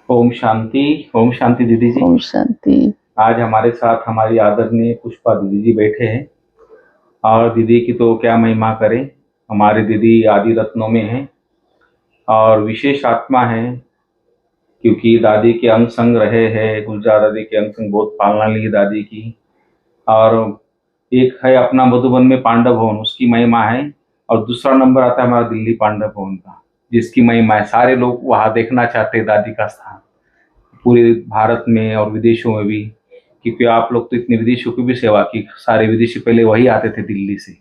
ओम शांति। ओम शांति दीदी जी। ओम शांति। आज हमारे साथ हमारी आदरणीय पुष्पा दीदी जी बैठे हैं और दीदी की तो क्या महिमा करें। हमारे दीदी आदि रत्नों में हैं और विशेष आत्मा है, क्योंकि दादी के अंग संग रहे हैं। गुलजार दादी के अंग संग बहुत पालना ली दादी की। और एक है अपना मधुबन में पांडव भवन, उसकी महिमा है। और दूसरा नंबर आता है हमारा दिल्ली पांडव भवन का, जिसकी महिमा है। सारे लोग वहाँ देखना चाहते हैं दादी का स्थान, पूरे भारत में और विदेशों में भी। क्योंकि आप लोग तो इतने विदेशों की भी सेवा की, सारे विदेशी पहले वही आते थे दिल्ली से।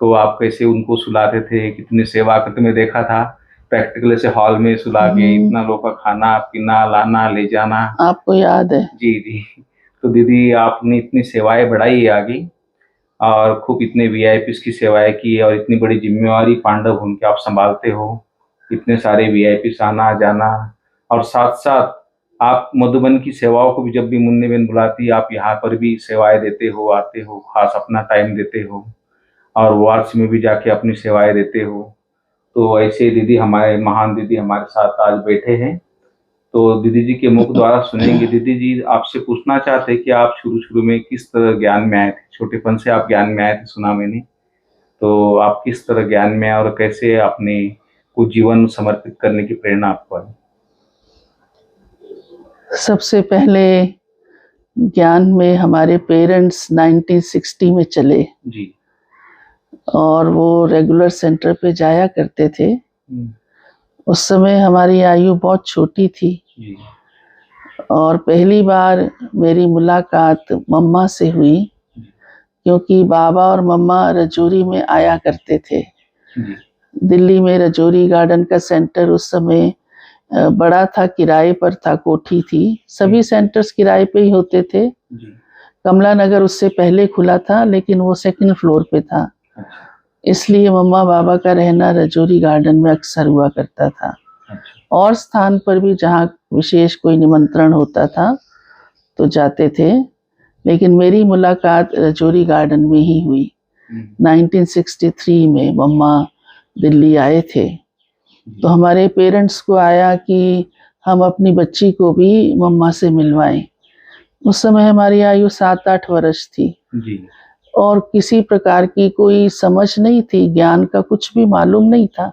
तो आप कैसे उनको सुलाते थे, कितनी सेवा करते, मैं देखा था प्रैक्टिकल से हॉल में सुला के, इतना लोग का खाना पीना लाना ले जाना। आपको याद है? जी जी। तो दीदी आपने इतनी सेवाएं बढ़ाई है आगे, और खूब इतने वीआईपी की सेवाएं की, और इतनी बड़ी जिम्मेवारी पांडव भवन की आप संभालते हो। इतने सारे वीआईपी आना जाना, और साथ साथ आप मधुबन की सेवाओं को भी जब भी मुन्नी बहन बुलाती है, आप यहाँ पर भी सेवाएं देते हो, आते हो, खास अपना टाइम देते हो, और वार्ड्स में भी जाके अपनी सेवाएं देते हो। तो ऐसे दीदी, हमारे महान दीदी हमारे साथ आज बैठे हैं। तो दीदी जी के मुख द्वारा सुनेंगे। दीदी जी आपसे पूछना चाहते हैं कि आप शुरू शुरू में किस तरह ज्ञान में आए थे। छोटेपन से आप ज्ञान में आए थे, सुना मैंने। तो आप किस तरह ज्ञान में आए और कैसे अपने को जीवन समर्पित करने की प्रेरणा आपको आई? सबसे पहले ज्ञान में हमारे पेरेंट्स 1960 में चले जी। और वो रेगुलर सेंटर पे जाया करते थे। उस समय हमारी आयु बहुत छोटी थी जी। और पहली बार मेरी मुलाकात मम्मा से हुई, क्योंकि बाबा और मम्मा रजौरी में आया करते थे। दिल्ली में रजौरी गार्डन का सेंटर उस समय बड़ा था, किराए पर था, कोठी थी। सभी सेंटर्स किराए पे ही होते थे। कमला नगर उससे पहले खुला था, लेकिन वो सेकंड फ्लोर पे था। इसलिए मम्मा बाबा का रहना रजौरी गार्डन में अक्सर हुआ करता था। और स्थान पर भी जहाँ विशेष कोई निमंत्रण होता था तो जाते थे, लेकिन मेरी मुलाकात रजौरी गार्डन में ही हुई। 1963 में मम्मा दिल्ली आए थे, तो हमारे पेरेंट्स को आया कि हम अपनी बच्ची को भी मम्मा से मिलवाएं। उस समय हमारी आयु 7-8 वर्ष थी जी। और किसी प्रकार की कोई समझ नहीं थी, ज्ञान का कुछ भी मालूम नहीं था।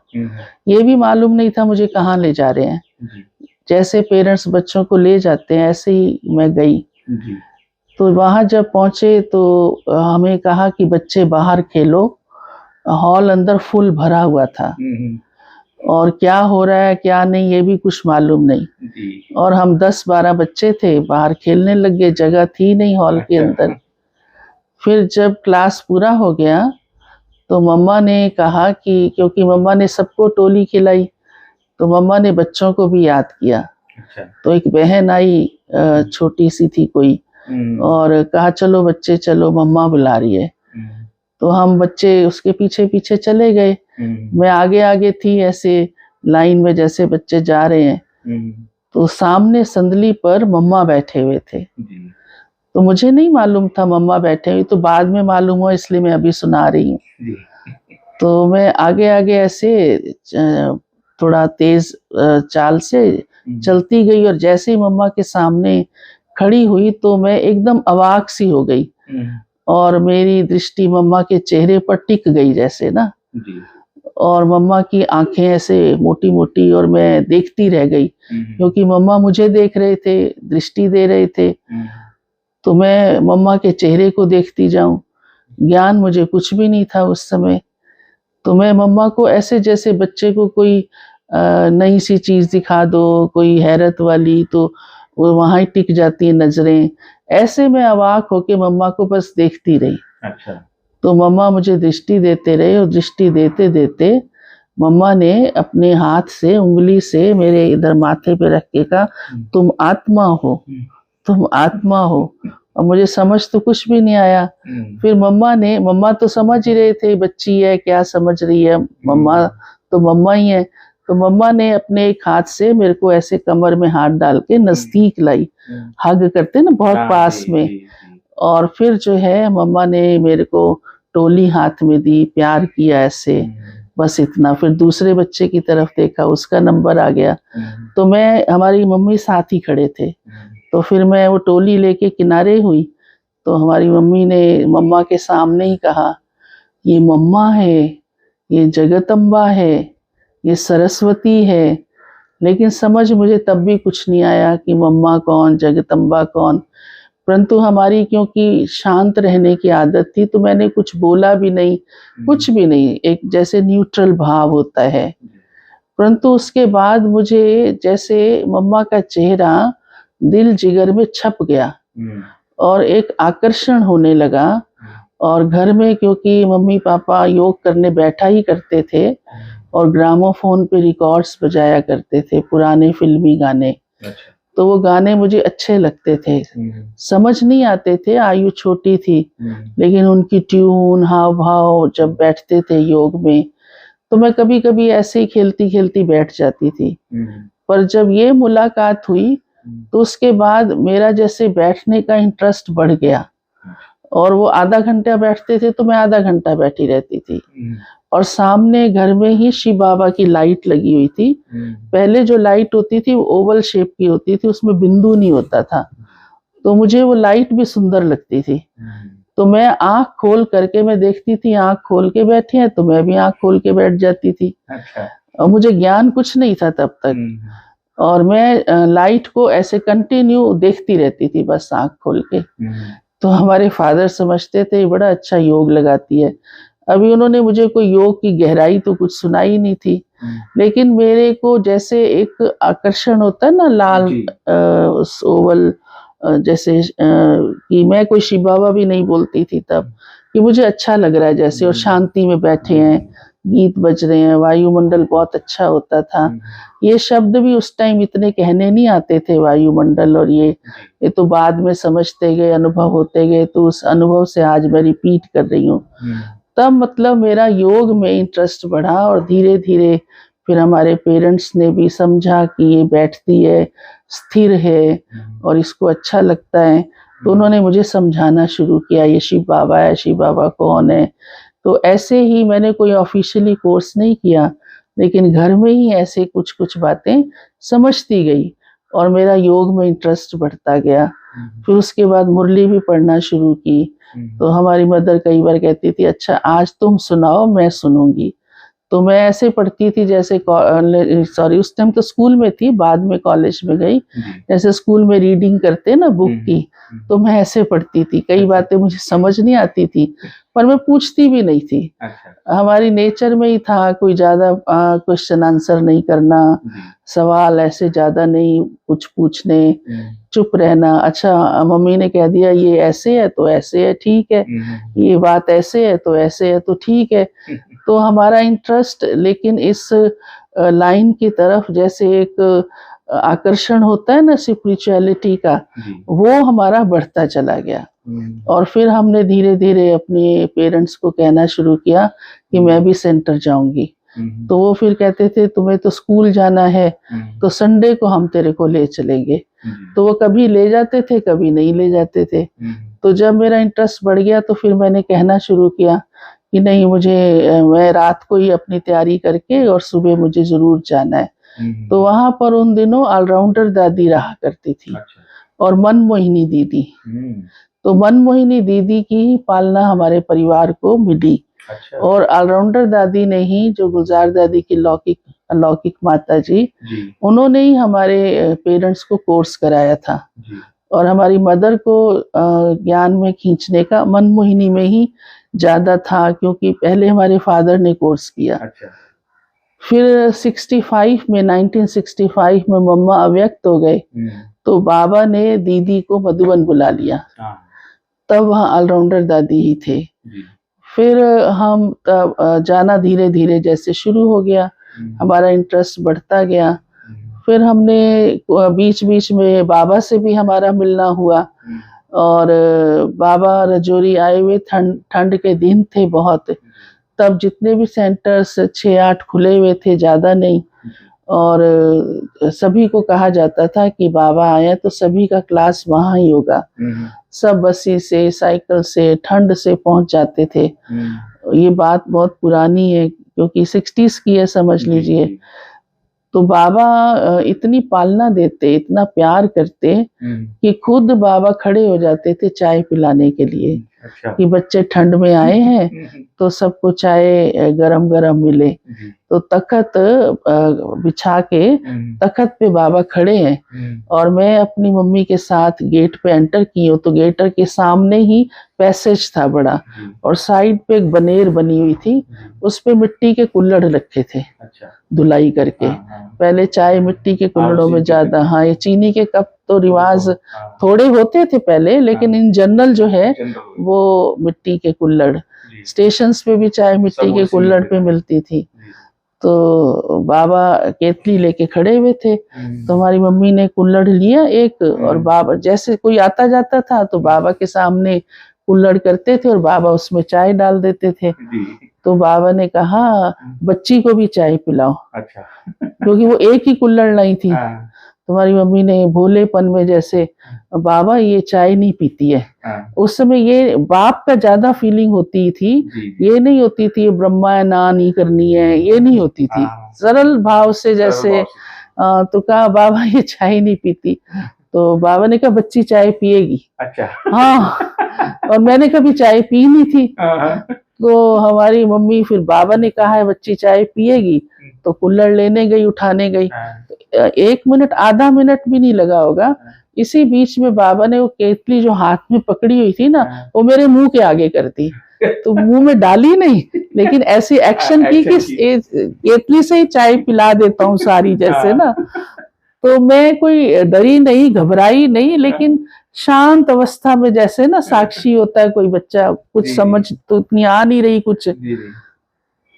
ये भी मालूम नहीं था मुझे कहाँ ले जा रहे हैं। जैसे पेरेंट्स बच्चों को ले जाते हैं ऐसे ही मैं गई। तो वहां जब पहुंचे तो हमें कहा कि बच्चे बाहर खेलो। हॉल अंदर फुल भरा हुआ था और क्या हो रहा है क्या नहीं ये भी कुछ मालूम नहीं। और हम 10-12 बच्चे थे, बाहर खेलने लग गए, जगह थी नहीं हॉल के अंदर। फिर जब क्लास पूरा हो गया तो मम्मा ने कहा कि, क्योंकि मम्मा ने सबको टोली खिलाई, तो मम्मा ने बच्चों को भी याद किया। तो एक बहन आई, छोटी सी थी कोई, और कहा चलो बच्चे चलो, मम्मा बुला रही है। तो हम बच्चे उसके पीछे पीछे चले गए। मैं आगे आगे थी, ऐसे लाइन में जैसे बच्चे जा रहे हैं। तो सामने संदली पर मम्मा बैठे हुए थे। तो मुझे नहीं मालूम था मम्मा बैठे हुए, तो बाद में मालूम हुआ, इसलिए मैं अभी सुना रही हूँ। तो मैं आगे आगे ऐसे थोड़ा तेज चाल से चलती गई, और जैसे ही मम्मा के सामने खड़ी हुई तो मैं एकदम अवाक सी हो गई, और मेरी दृष्टि मम्मा के चेहरे पर टिक गई जैसे ना। और मम्मा की आंखें ऐसे मोटी मोटी, और मैं देखती रह गई, क्योंकि मम्मा मुझे देख रहे थे, दृष्टि दे रहे थे। तो मैं मम्मा के चेहरे को देखती जाऊं। ज्ञान मुझे कुछ भी नहीं था उस समय। तो मैं मम्मा को ऐसे, जैसे बच्चे को कोई नई सी चीज दिखा दो, कोई हैरत वाली, तो वो वहां ही टिक जाती है नजरें। ऐसे मैं अवाक होके मम्मा को बस देखती रही। अच्छा। तो मम्मा मुझे दृष्टि देते रहे, और दृष्टि देते देते मम्मा ने अपने हाथ से, उंगली से मेरे इधर माथे पे रख के कहा, तुम आत्मा हो, तुम आत्मा हो। और मुझे समझ तो कुछ भी नहीं आया। फिर मम्मा तो समझ ही रहे थे, बच्ची है क्या समझ रही है, मम्मा तो मम्मा ही है। तो मम्मा ने अपने एक हाथ से मेरे को ऐसे कमर में हाथ डाल के नजदीक लाई, हग करते ना बहुत पास में। और फिर जो है मम्मा ने मेरे को टोली हाथ में दी, प्यार किया ऐसे, बस इतना। फिर दूसरे बच्चे की तरफ देखा, उसका नंबर आ गया, तो हमारी मम्मी साथ ही खड़े थे, तो फिर मैं वो टोली लेके किनारे हुई, तो हमारी मम्मी ने मम्मा के सामने ही कहा, ये मम्मा है, ये जगदम्बा है, ये सरस्वती है। लेकिन समझ मुझे तब भी कुछ नहीं आया कि मम्मा कौन, जगदम्बा कौन। परंतु हमारी क्योंकि शांत रहने की आदत थी, तो मैंने कुछ बोला भी नहीं, कुछ भी नहीं, एक जैसे न्यूट्रल भाव होता है। परंतु उसके बाद मुझे जैसे मम्मा का चेहरा दिल जिगर में छप गया और एक आकर्षण होने लगा। और घर में क्योंकि मम्मी पापा योग करने बैठा ही करते थे और ग्रामोफोन पे रिकॉर्ड्स बजाया करते थे, पुराने फिल्मी गाने। तो वो गाने मुझे अच्छे लगते थे, समझ नहीं आते थे, आयु छोटी थी, लेकिन उनकी ट्यून, हाव भाव जब बैठते थे योग में, तो मैं कभी कभी ऐसे ही खेलती खेलती बैठ जाती थी। पर जब ये मुलाकात हुई तो उसके बाद मेरा जैसे बैठने का इंटरेस्ट बढ़ गया, और वो आधा घंटा बैठते थे तो मैं आधा घंटा बैठी रहती थी। और सामने घर में ही शिव बाबा की लाइट लगी हुई थी। पहले जो लाइट होती थी वो ओवल शेप की होती थी, उसमें बिंदु नहीं होता था, तो मुझे वो लाइट भी सुंदर लगती थी। तो मैं आंख खोल करके मैं देखती थी, आंख खोल के बैठे हैं तो मैं भी आंख खोल के बैठ जाती थी। और मुझे ज्ञान कुछ नहीं था तब तक, और मैं लाइट को ऐसे कंटिन्यू देखती रहती थी बस आंख खोल के। तो हमारे फादर समझते थे बड़ा अच्छा योग लगाती है। अभी उन्होंने मुझे कोई योग की गहराई तो कुछ सुनाई नहीं थी, लेकिन मेरे को जैसे एक आकर्षण होता है ना, लाल उस ओवल जैसे कि मैं कोई शिव बाबा भी नहीं बोलती थी तब, कि मुझे अच्छा लग रहा है जैसे, और शांति में बैठे हैं, गीत बज रहे हैं, वायुमंडल बहुत अच्छा होता था। ये शब्द भी उस टाइम इतने कहने नहीं आते थे, वायुमंडल, और ये तो बाद में समझते गए, अनुभव होते गए, तो उस अनुभव से आज मैं रिपीट कर रही हूँ। तब मतलब मेरा योग में इंटरेस्ट बढ़ा, और धीरे धीरे फिर हमारे पेरेंट्स ने भी समझा कि ये बैठती है, स्थिर है और इसको अच्छा लगता है, तो उन्होंने मुझे समझाना शुरू किया, ये शिव बाबा है, शिव बाबा कौन है। तो ऐसे ही मैंने कोई ऑफिशियली कोर्स नहीं किया, लेकिन घर में ही ऐसे कुछ कुछ बातें समझती गई और मेरा योग में इंटरेस्ट बढ़ता गया। फिर उसके बाद मुरली भी पढ़ना शुरू की, तो हमारी मदर कई बार कहती थी, अच्छा आज तुम सुनाओ, मैं सुनूंगी। तो मैं ऐसे पढ़ती थी जैसे, सॉरी उस टाइम तो स्कूल में थी, बाद में कॉलेज में गई, जैसे स्कूल में रीडिंग करते ना बुक की, तो मैं ऐसे पढ़ती थी। कई बातें मुझे समझ नहीं आती थी, पर मैं पूछती भी नहीं थी। हमारी नेचर में ही था कोई ज्यादा क्वेश्चन आंसर नहीं करना, सवाल ऐसे ज्यादा नहीं कुछ पूछने, चुप रहना। अच्छा मम्मी ने कह दिया ये ऐसे है तो ऐसे है, ठीक है, ये बात ऐसे है तो ऐसे है, तो ठीक है। तो हमारा इंटरेस्ट लेकिन इस लाइन की तरफ, जैसे एक आकर्षण होता है ना स्पिरिचुअलिटी का, वो हमारा बढ़ता चला गया। और फिर हमने धीरे धीरे अपने पेरेंट्स को कहना शुरू किया कि मैं भी सेंटर जाऊंगी। तो वो फिर कहते थे तुम्हें तो स्कूल जाना है, तो संडे को हम तेरे को ले चलेंगे। तो वो कभी ले जाते थे, कभी नहीं ले जाते थे। तो जब मेरा इंटरेस्ट बढ़ गया तो फिर मैंने कहना शुरू किया कि नहीं, मैं रात को ही अपनी तैयारी करके और सुबह मुझे जरूर जाना है। तो वहां पर उन दिनों ऑलराउंडर दादी रहा करती थी, और मनमोहिनी दीदी। तो मनमोहिनी दीदी की पालना हमारे परिवार को मिली। और ऑलराउंडर दादी ने ही, जो गुलजार दादी की अलौकिक माता जी, उन्होंने ही हमारे पेरेंट्स को कोर्स कराया था। और हमारी मदर को ज्ञान में खींचने का मनमोहिनी में ही ज्यादा था, क्योंकि पहले हमारे फादर ने कोर्स किया। फिर 1965 में मम्मा अव्यक्त हो गए, तो बाबा ने दीदी को मधुबन बुला लिया। तब वहाँ ऑलराउंडर दादी ही थे। फिर हम तब जाना धीरे धीरे जैसे शुरू हो गया, हमारा इंटरेस्ट बढ़ता गया। फिर हमने बीच बीच में बाबा से भी हमारा मिलना हुआ, और बाबा रजौरी आए हुए, ठंड के दिन थे बहुत, तब जितने भी सेंटर्स 6-8 खुले हुए थे, ज्यादा नहीं। और सभी को कहा जाता था कि बाबा आए तो सभी का क्लास वहां ही होगा। सब बसी से, साइकिल से, ठंड से पहुंच जाते थे। ये बात बहुत पुरानी है, क्योंकि 60s की है समझ जी, लीजिए। जी। तो बाबा इतनी पालना देते, इतना प्यार करते कि खुद बाबा खड़े हो जाते थे चाय पिलाने के लिए अच्छा। कि बच्चे ठंड में आए हैं तो सबको चाय गरम-गरम मिले। जी। तो तख्त बिछा के तख्त पे बाबा खड़े हैं और मैं अपनी मम्मी के साथ गेट पे एंटर की हूँ, तो गेट के सामने ही पैसेज था बड़ा जी। और साइड पे एक बनेर बनी हुई थी, उस पे मिट्टी के कुल्हड़ रखे थे अच्छा। धुलाई करके। हाँ, हाँ। पहले चाय मिट्टी के कुल्हड़ों में ज़्यादा, हाँ, ये चीनी के कप तो रिवाज हाँ। थोड़े होते थे पहले, लेकिन इन जनरल जो है जनरल। वो मिट्टी के कुल्हड़। जी। स्टेशंस पे भी चाय मिट्टी सब के उसी कुल्हड़ पे पे था। मिलती थी। जी। तो बाबा केतली लेके खड़े हुए थे, तो हमारी मम्मी ने कुल्हड़ लिया एक और बाबा जैसे कोई आता जाता था तो बाबा के सामने कुल्हड़ करते थे और बाबा उसमें चाय डाल देते थे। जी। तो बाबा ने कहा बच्ची को भी चाय पिलाओ, अच्छा। क्योंकि वो एक ही कुल्हड़ नहीं थी। हाँ। तुम्हारी मम्मी ने भोलेपन में जैसे बाबा ये चाय नहीं पीती है। हाँ। उस समय ये बाप का ज्यादा फीलिंग होती थी, जी। ये नहीं होती थी ब्रह्मा ना नहीं करनी है, ये नहीं होती थी। हाँ। सरल भाव से जैसे सरल भाव तो कहा बाबा ये चाय नहीं पीती, तो बाबा ने कहा बच्ची चाय पिएगी। अच्छा। हाँ, और मैंने कभी चाय पी नहीं थी। हाँ। तो हमारी मम्मी फिर बाबा ने कहा है बच्ची चाय पिएगी, तो कुल्हड़ लेने गई, उठाने गई। हाँ। 1 मिनट आधा मिनट भी नहीं लगा होगा, हाँ। इसी बीच में बाबा ने वो केतली जो हाथ में पकड़ी हुई थी ना, हाँ। वो मेरे मुंह के आगे कर दी। तो मुंह में डाली नहीं, लेकिन ऐसी एक्शन की कि केतली से ही चाय पिला देता हूँ सारी जैसे ना। तो मैं कोई डरी नहीं, घबराई नहीं, लेकिन शांत अवस्था में जैसे ना साक्षी होता है कोई बच्चा, कुछ जी, समझ तो इतनी आ नहीं रही कुछ। जी, जी।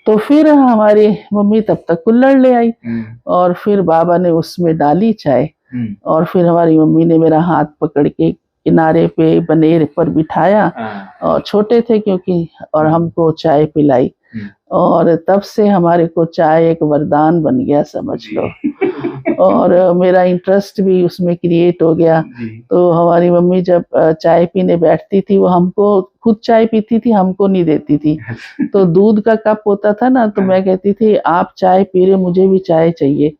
तो फिर हमारी मम्मी तब तक कुल्हड़ ले आई हुँ। और फिर बाबा ने उसमें डाली चाय हुँ। और फिर हमारी मम्मी ने मेरा हाथ पकड़ के किनारे पे बनेर पर बिठाया हाँ। और छोटे थे क्योंकि, और हमको चाय पिलाई। हुँ। और तब से हमारे को चाय एक वरदान बन गया समझ लो। और मेरा इंटरेस्ट भी उसमें क्रिएट हो गया। जी। तो हमारी मम्मी जब चाय पीने बैठती थी, वो हमको खुद चाय पीती थी, हमको नहीं देती थी। तो दूध का कप होता था ना, तो मैं कहती थी आप चाय पी रहे, मुझे भी चाय चाहिए।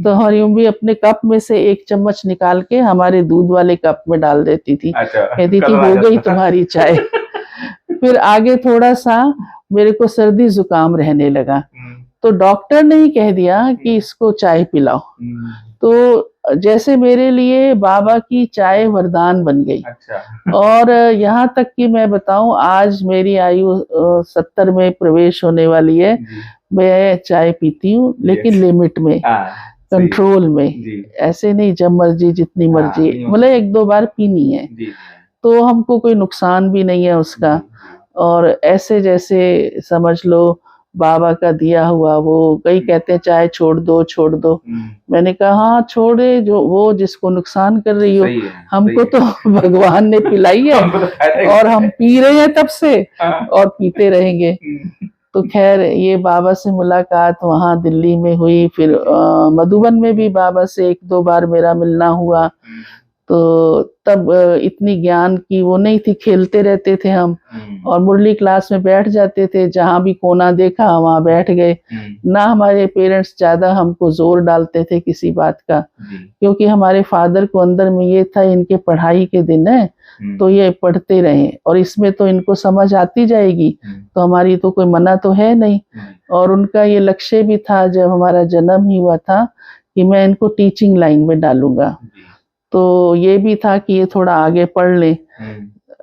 तो हमारी मम्मी अपने कप में से 1 चम्मच निकाल के हमारे दूध वाले कप में डाल देती थी। अच्छा। कहती थी हो गई तुम्हारी चाय। फिर आगे थोड़ा सा मेरे को सर्दी जुकाम रहने लगा, तो डॉक्टर ने ही कह दिया कि इसको चाय पिलाओ। तो जैसे मेरे लिए बाबा की चाय वरदान बन गई। अच्छा। और यहाँ तक कि मैं बताऊं, आज मेरी आयु 70 में प्रवेश होने वाली है। जी। मैं चाय पीती हूँ, लेकिन Yes. लिमिट में, हाँ, सही है। कंट्रोल में। जी। ऐसे नहीं जब मर्जी जितनी हाँ, मर्जी, नहीं मतलब 1-2 बार पीनी है, जी, जी। तो हमको कोई नुकसान भी नहीं है उसका। जी, और ऐसे जैसे समझ लो बाबा का दिया हुआ, वो कई कहते हैं चाय छोड़ दो, छोड़ दो। मैंने कहा हाँ छोड़े, जो वो जिसको नुकसान कर रही हो, सही है, हमको सही तो भगवान ने पिलाई है हमको तो फायदा ही और है। हम पी रहे हैं तब से हाँ। और पीते रहेंगे। तो खैर ये बाबा से मुलाकात वहाँ दिल्ली में हुई, फिर मधुबन में भी बाबा से 1-2 बार मेरा मिलना हुआ। तो तब इतनी ज्ञान की वो नहीं थी, खेलते रहते थे हम और मुरली क्लास में बैठ जाते थे, जहाँ भी कोना देखा वहाँ बैठ गए। ना हमारे पेरेंट्स ज्यादा हमको जोर डालते थे किसी बात का, क्योंकि हमारे फादर को अंदर में ये था इनके पढ़ाई के दिन है तो ये पढ़ते रहें और इसमें तो इनको समझ आती जाएगी, तो हमारी तो कोई मना तो है नहीं। और उनका ये लक्ष्य भी था, जब हमारा जन्म ही हुआ था, कि मैं इनको टीचिंग लाइन में डालूंगा। तो ये भी था कि ये थोड़ा आगे पढ़ ले।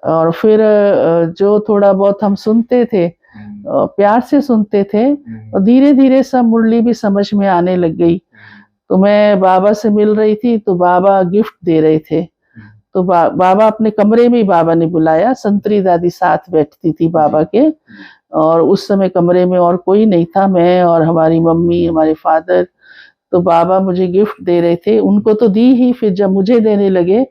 और फिर जो थोड़ा बहुत हम सुनते थे, प्यार से सुनते थे, और धीरे धीरे सब मुरली भी समझ में आने लग गई। तो मैं बाबा से मिल रही थी, तो बाबा गिफ्ट दे रहे थे। तो बाबा अपने कमरे में ही बाबा ने बुलाया, संतरी दादी साथ बैठती थी बाबा के, और उस समय कमरे में और कोई नहीं था, मैं और हमारी मम्मी, हमारे फादर। तो बाबा मुझे गिफ्ट दे रहे थे, उनको तो दी ही, फिर जब मुझे देने लगे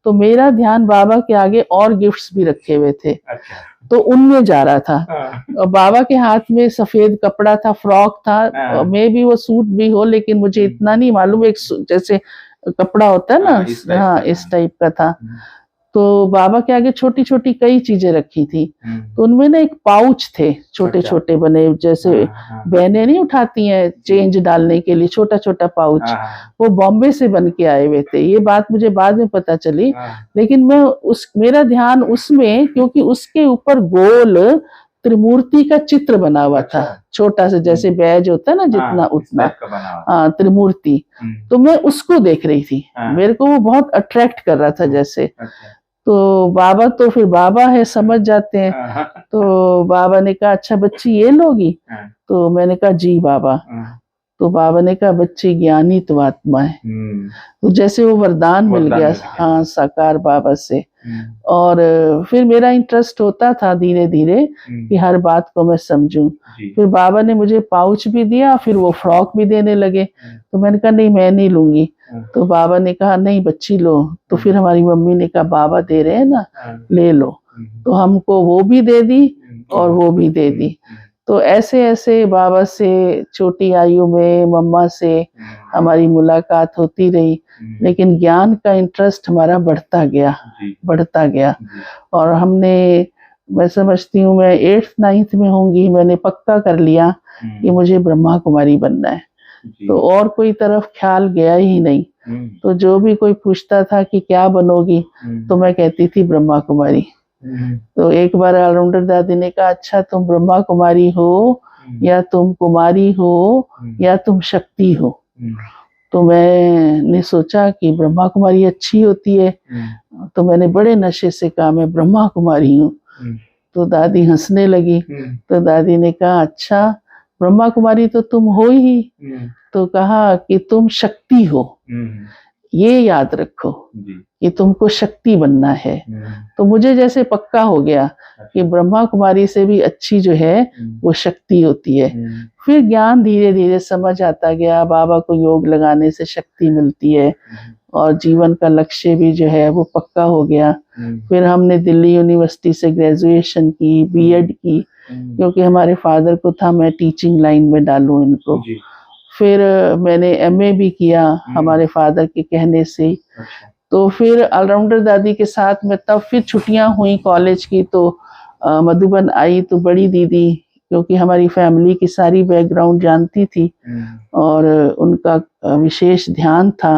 तो मेरा ध्यान बाबा के आगे और गिफ्ट्स भी रखे हुए थे। अच्छा। तो उनमें जा रहा था। और बाबा के हाथ में सफेद कपड़ा था, फ्रॉक था, मे भी वो सूट भी हो, लेकिन मुझे इतना नहीं मालूम, एक जैसे कपड़ा होता है ना, हाँ इस टाइप का था। तो बाबा के आगे छोटी छोटी कई चीजें रखी थी, तो उनमें ना एक पाउच थे छोटे अच्छा। छोटे बने, जैसे हाँ, बहनें नहीं उठाती हैं चेंज डालने के लिए, छोटा छोटा पाउच, हाँ, वो बॉम्बे से बन के आए हुए थे। ये बात मुझे बाद में पता चली, हाँ, लेकिन मैं मेरा ध्यान उसमें, क्योंकि उसके ऊपर गोल त्रिमूर्ति का चित्र बना हुआ था, अच्छा। छोटा सा, जैसे बैज होता है ना जितना हाँ, इस उतना, टाइप का बना हुआ। हाँ त्रिमूर्ति। तो मैं उसको देख रही थी, हाँ। मेरे को वो बहुत अट्रैक्ट कर रहा था जैसे। अच्छा। तो बाबा तो फिर बाबा है, समझ जाते हैं। हाँ, तो बाबा ने कहा अच्छा बच्ची ये लोगी? हाँ, तो मैंने कहा जी बाबा। हाँ, तो बाबा ने कहा बच्ची ज्ञानी तो आत्मा है। तो जैसे वो वरदान मिल वरदान गया, मिल गया। हाँ साकार बाबा से। और फिर मेरा इंटरेस्ट होता था धीरे धीरे कि हर बात को मैं समझूं। जी। फिर बाबा ने मुझे पाउच भी दिया, फिर वो फ्रॉक भी देने लगे। तो मैंने कहा नहीं मैं नहीं लूंगी। तो बाबा ने कहा नहीं बच्ची लो। तो फिर हमारी मम्मी ने कहा बाबा दे रहे हैं ना, ले लो। तो हमको वो भी दे दी और वो भी दे दी। तो ऐसे ऐसे बाबा से छोटी आयु में मम्मा से हमारी मुलाकात होती रही, लेकिन ज्ञान का इंटरेस्ट हमारा बढ़ता गया, बढ़ता गया। और हमने, मैं समझती हूँ मैं 8th 9th में होंगी, मैंने पक्का कर लिया कि मुझे ब्रह्मा कुमारी बनना है। तो और कोई तरफ ख्याल गया ही नहीं। तो जो भी कोई पूछता था कि क्या बनोगी, तो मैं कहती थी ब्रह्मा कुमारी। तो एक बार ऑलराउंडर दादी ने कहा अच्छा तुम ब्रह्मा कुमारी हो या तुम कुमारी हो या तुम शक्ति हो? तो मैंने सोचा कि ब्रह्मा कुमारी अच्छी होती है, तो मैंने बड़े नशे से कहा मैं ब्रह्मा कुमारी हूँ। तो दादी हंसने लगी। तो दादी ने कहा अच्छा ब्रह्मा कुमारी तो तुम हो ही। तो कहा कि तुम शक्ति हो, ये याद रखो कि तुमको शक्ति बनना है। तो मुझे जैसे पक्का हो गया कि ब्रह्मा कुमारी से भी अच्छी जो है वो शक्ति होती है। फिर ज्ञान धीरे धीरे समझ आता गया, बाबा को योग लगाने से शक्ति मिलती है और जीवन का लक्ष्य भी जो है वो पक्का हो गया। फिर हमने दिल्ली यूनिवर्सिटी से ग्रेजुएशन की, बीएड की, क्योंकि हमारे फादर को था मैं टीचिंग लाइन में डालूं इनको। फिर मैंने एमए भी किया हमारे फादर के कहने से। तो फिर ऑलराउंडर दादी के साथ में तब फिर छुट्टियां हुई कॉलेज की, तो मधुबन आई। तो बड़ी दीदी, क्योंकि हमारी फैमिली की सारी बैकग्राउंड जानती थी और उनका विशेष ध्यान था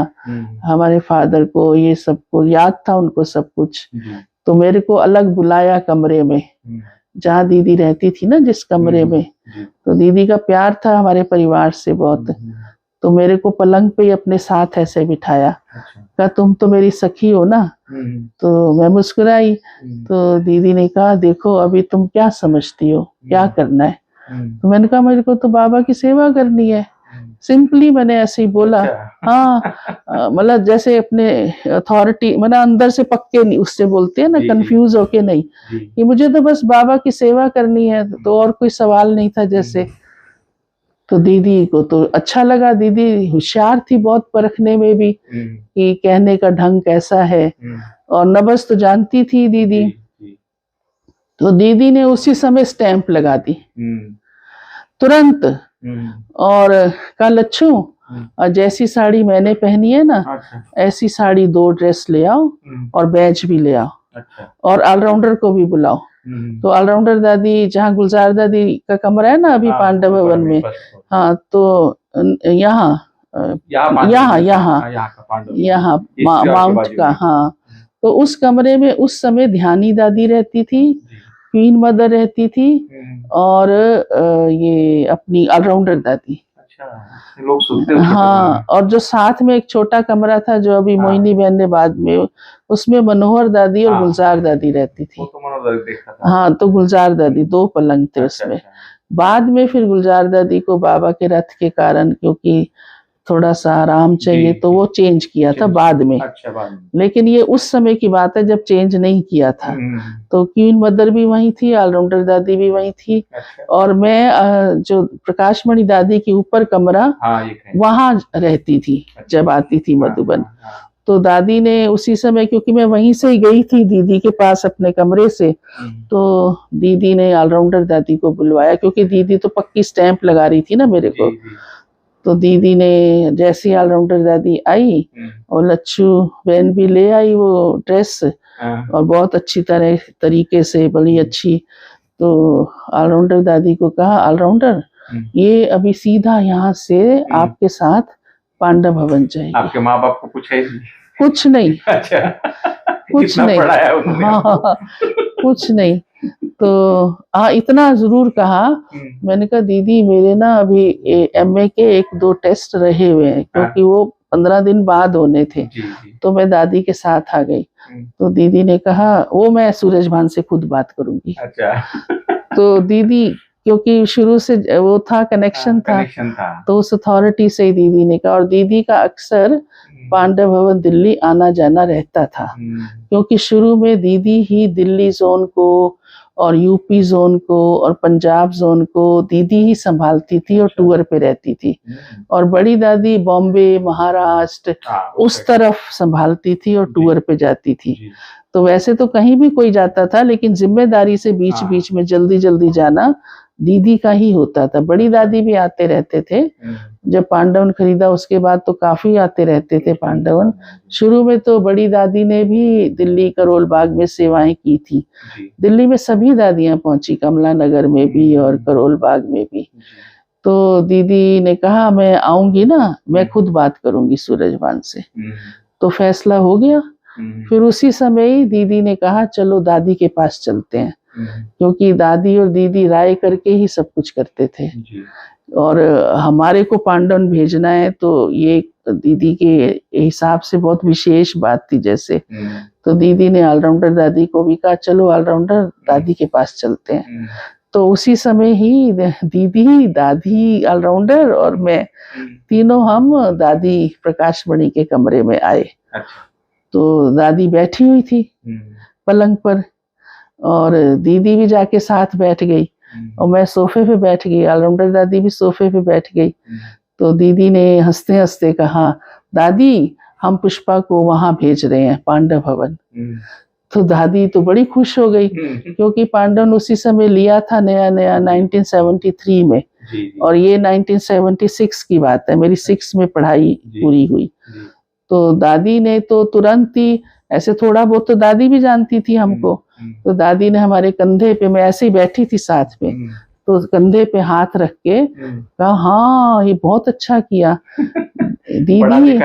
हमारे फादर को, ये सब को याद था उनको सब कुछ। तो मेरे को अलग बुलाया कमरे में, जहाँ दीदी रहती थी ना जिस कमरे में। तो दीदी का प्यार था हमारे परिवार से बहुत। तो मेरे को पलंग पे अपने साथ ऐसे बिठाया, कहा तुम तो मेरी सखी हो ना। तो मैं मुस्कुराई। तो दीदी ने कहा देखो अभी तुम क्या समझती हो, क्या करना है? तो मैंने कहा मेरे को तो बाबा की सेवा करनी है। सिंपली मैंने ऐसे ही बोला। हाँ मतलब जैसे अपने अथॉरिटी, मतलब अंदर से पक्के नहीं, उससे बोलते हैं ना कंफ्यूज होके नहीं, कि मुझे तो बस बाबा की सेवा करनी है, तो और कोई सवाल नहीं था जैसे। तो दीदी को तो अच्छा लगा, दीदी होशियार थी बहुत परखने में भी कि कहने का ढंग कैसा है, और नबज तो जानती थी दीदी। तो दीदी ने उसी समय स्टैंप लगा दी तुरंत, और कहा लच्छू और जैसी साड़ी मैंने पहनी है ना, ऐसी साड़ी 2 ड्रेस ले आओ और बैज भी ले आओ, और ऑलराउंडर को भी बुलाओ। तो ऑलराउंडर दादी, जहाँ गुलजार दादी का कमरा है ना अभी पांडव भवन में, हाँ तो यहाँ माउंट का, हाँ तो उस कमरे में उस समय ध्यानी दादी रहती थी, क्वीन मदर रहती थी, और ये अपनी ऑलराउंडर दादी। लोग सुनते हाँ, और जो साथ में एक छोटा कमरा था जो अभी मोहिनी बहन ने बाद में, उसमें मनोहर दादी और गुलजार दादी रहती थी। तो मनोहर देखा था। हाँ तो गुलजार दादी, 2 पलंग थे उसमें। बाद में फिर गुलजार दादी को बाबा के रथ के कारण, क्योंकि थोड़ा सा आराम चाहिए, तो वो चेंज किया था बाद में। लेकिन ये उस समय की बात है जब चेंज नहीं किया था। तो क्वीन मदर भी वही थी, ऑलराउंडर दादी भी वही थी, और मैं जो प्रकाशमणि दादी के ऊपर कमरा, वहां रहती थी जब आती थी मधुबन। तो दादी ने उसी समय, क्योंकि मैं वहीं से ही गई थी दीदी के पास अपने कमरे से, तो दीदी ने ऑलराउंडर दादी को बुलवाया, क्योंकि दीदी तो पक्की स्टैंप लगा रही थी ना मेरे को। तो दीदी ने जैसी ऑलराउंडर दादी आई और लच्छू बहन भी ले आई वो ड्रेस, हाँ, और बहुत अच्छी तरीके से बड़ी अच्छी। तो ऑलराउंडर दादी को कहा, ऑलराउंडर ये अभी सीधा यहाँ से आपके साथ पांडव भवन जाएगी। आपके माँ बाप को कुछ है जी? कुछ नहीं। अच्छा, कुछ कितना नहीं। पढ़ाया उन्होंने हाँ, आपको? कुछ नहीं। तो हाँ, इतना जरूर कहा। मैंने कहा दीदी मेरे ना अभी MA के 1-2 टेस्ट रहे हुए हैं, क्योंकि वो 15 दिन बाद होने थे। जी, जी। तो मैं दादी के साथ आ गई। तो दीदी ने कहा वो मैं सूरजभान से खुद बात करूंगी। अच्छा। तो दीदी, क्योंकि शुरू से वो था, कनेक्शन था, तो उस अथॉरिटी से ही दीदी ने कहा। और दीदी का अक्सर पांडव भवन दिल्ली आना जाना रहता था, क्योंकि शुरू में दीदी ही दिल्ली जोन को और यूपी जोन को और पंजाब जोन को दीदी ही संभालती थी और टूर पे रहती थी। और बड़ी दादी बॉम्बे, महाराष्ट्र उस तरफ संभालती थी और टूर पे जाती थी। तो वैसे तो कहीं भी कोई जाता था, लेकिन जिम्मेदारी से बीच बीच में जल्दी जल्दी जाना दीदी का ही होता था। बड़ी दादी भी आते रहते थे। जब पांडवन खरीदा उसके बाद तो काफी आते रहते थे पांडवन। शुरू में तो बड़ी दादी ने भी दिल्ली करोल बाग में सेवाएं की थी। दिल्ली में सभी दादियां पहुंची, कमला नगर में भी और करोल बाग में भी। तो दीदी ने कहा मैं आऊंगी ना, मैं खुद बात करूंगी सूरजभान से। तो फैसला हो गया। फिर उसी समय ही दीदी ने कहा चलो दादी के पास चलते हैं, क्योंकि दादी और दीदी राय करके ही सब कुछ करते थे। और हमारे को पांडवन भेजना है, तो ये दीदी के हिसाब से बहुत विशेष बात थी जैसे। तो दीदी ने ऑलराउंडर दादी को भी कहा चलो ऑलराउंडर दादी के पास चलते हैं। तो उसी समय ही दीदी, दादी, ऑलराउंडर और मैं तीनों हम दादी प्रकाशमणि के कमरे में आए। तो दादी बैठी हुई थी पलंग पर और दीदी भी जाके साथ बैठ गई और मैं सोफे पे बैठ गई, ऑलराउंडर दादी भी सोफे पे बैठ गई। तो दीदी ने हंसते हंसते कहा दादी हम पुष्पा को वहां भेज रहे हैं, पांडव भवन। तो दादी तो बड़ी खुश हो गई, क्योंकि पांडवन उसी समय लिया था नया नया 1973 में, और ये 1976 की बात है, मेरी 6 में पढ़ाई पूरी हुई। तो दादी ने तो तुरंत ही, ऐसे थोड़ा बहुत तो दादी भी जानती थी हमको, तो दादी ने हमारे कंधे पे, मैं ऐसे ही बैठी थी साथ में, तो कंधे पे हाथ रख के कहा हाँ ये बहुत अच्छा किया दीदी।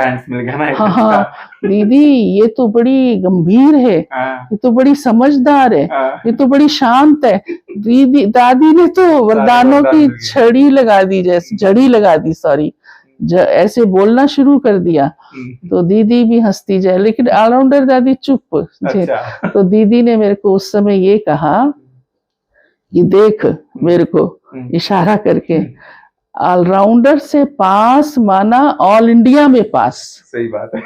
हाँ दीदी ये तो बड़ी गंभीर है, ये तो बड़ी समझदार है, ये तो बड़ी शांत है। दीदी दादी ने तो वरदानों की छड़ी लगा दी, जैसे जड़ी लगा दी, सॉरी, ऐसे बोलना शुरू कर दिया। तो दीदी भी हंसती जाए, लेकिन ऑलराउंडर दादी चुप। अच्छा। तो दीदी ने मेरे को उस समय ये कहा कि देख, मेरे को इशारा करके, ऑलराउंडर से पास माना ऑल इंडिया में पास। सही बात है।